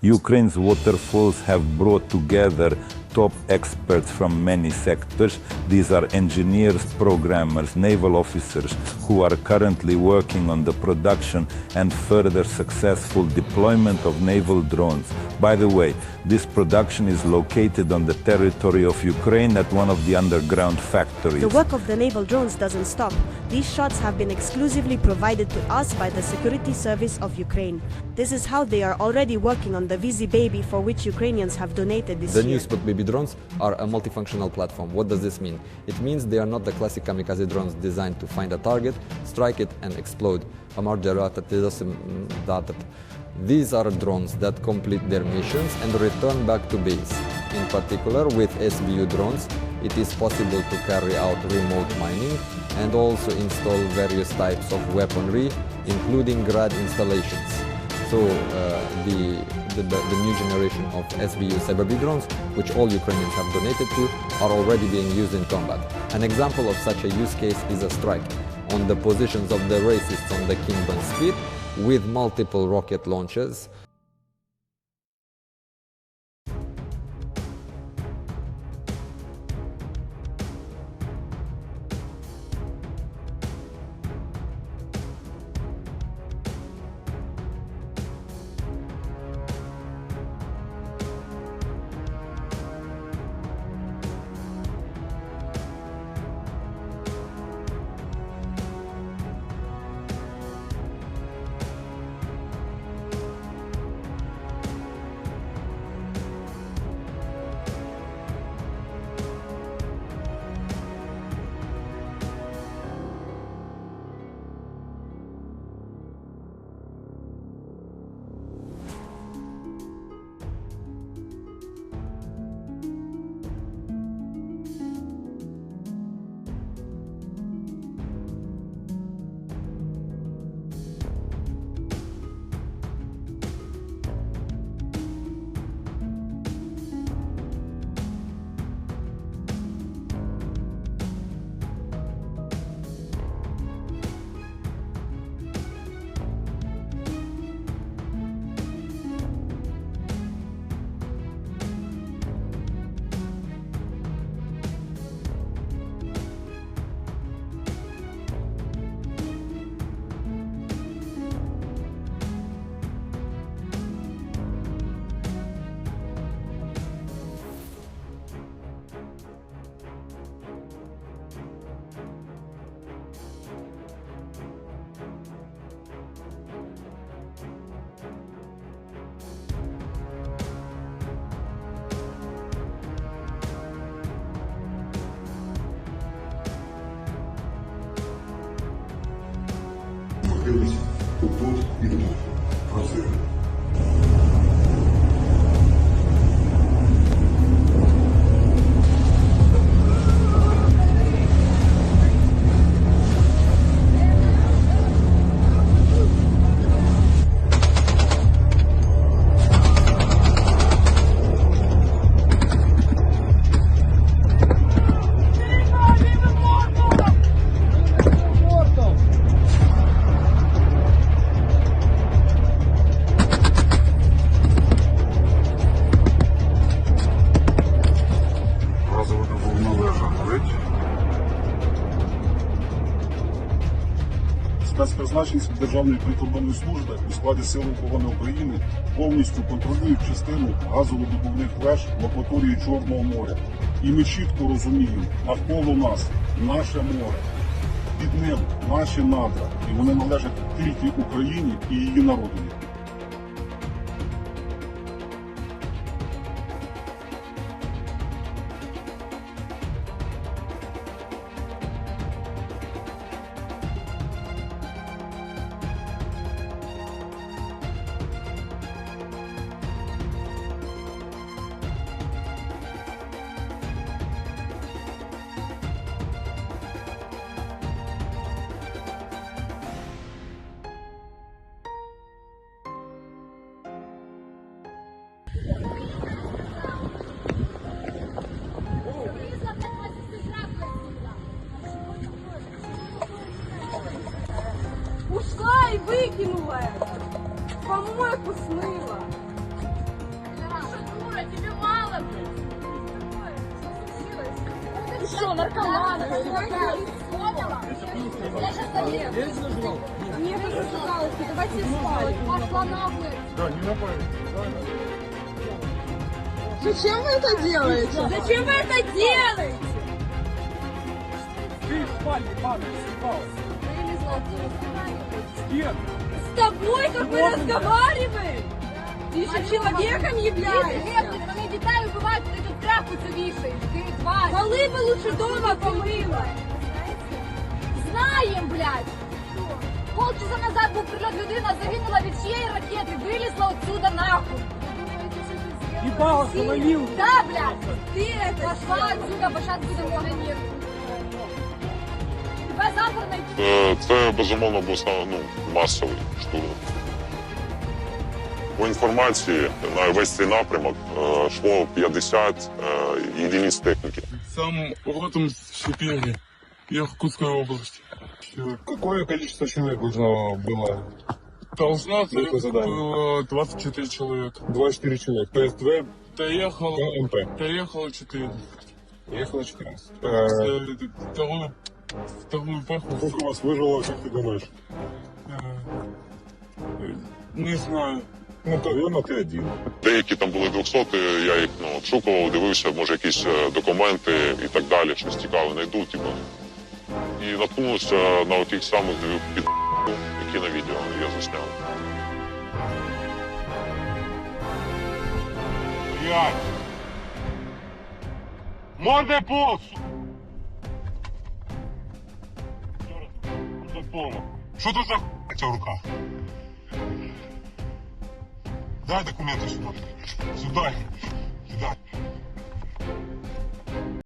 Ukraine's waterfalls have brought together top experts from many sectors. These are engineers, programmers, naval officers who are currently working on the production and further successful deployment of naval drones. By the way, this production is located on the territory of Ukraine at one of the underground factories. The work of the naval drones doesn't stop. These shots have been exclusively provided to us by the Security Service of Ukraine. This is how they are already working on the Seababy, for which Ukrainians have donated this year. The new Seababy drones are a multifunctional platform. What does this mean? It means they are not the classic kamikaze drones designed to find a target, strike it and explode. These are drones that complete their missions and return back to base. In particular, with SBU drones, it is possible to carry out remote mining and also install various types of weaponry, including Grad installations. So the new generation of SBU Seababy drones, which all Ukrainians have donated to, are already being used in combat. An example of such a use case is a strike on the positions of the racists on the Kimban Spit with multiple rocket launches. Тут і тут. Працюємо. Спецпризначенці Державної прикордонної служби у складі Сил оборони України повністю контролюють частину газовидобувних веж в акваторії Чорного моря. І ми чітко розуміємо, навколо нас наше море, під ним наші надра, і вони належать тільки Україні і її народові. Ушла и выкинула это. Помойку смыла. наркомана. Поняла? Я сейчас заеду. Не разжигалась, давайте спать. Пошла нахуй. Да, не напали. Зачем вы это делаете? Зачем вы это делаете? Ты в спальне падаешь, съебалась. С кем? С тобой как мы разговариваем? Ты еще человеком являешься? Вони дітей вбивають, ти тут тряпку це вішаєш. Ти тварь. Коли би лучше дома помила? Знаєм, блядь. Полчаса назад був прильот, людина загинула від чиєї ракети, вилізла отсюда нахуй. Ебало завалил. Да, блядь. Ты это пошла отсюда, бо сейчас будемо гранір. Тебе завтра знайти. Це, безумовно, був масовий штурм. По інформації, на весь цей напрямок йшло 50 єдиниць техніки. Сам родом с Сибири, Иркутской области. Какое количество человек должно было? Должно было 24 человека. 24 человека. ПСТВ? Доехало. МП? Доехало 4. Доехало 14. Вторую паху. Сколько вас выжило, как ты думаешь? Не знаю. Ну, наверное, ти один. Деякі там були 200, я їх обшукував, дивився, може якісь документи і так далі, щось цікаве знайду, типу. І наткнувся на тих самих двох які на відео я засняв. Блядь! Морде пол! Що тут за хуйня в руках? Дай документы сюда. Сюда.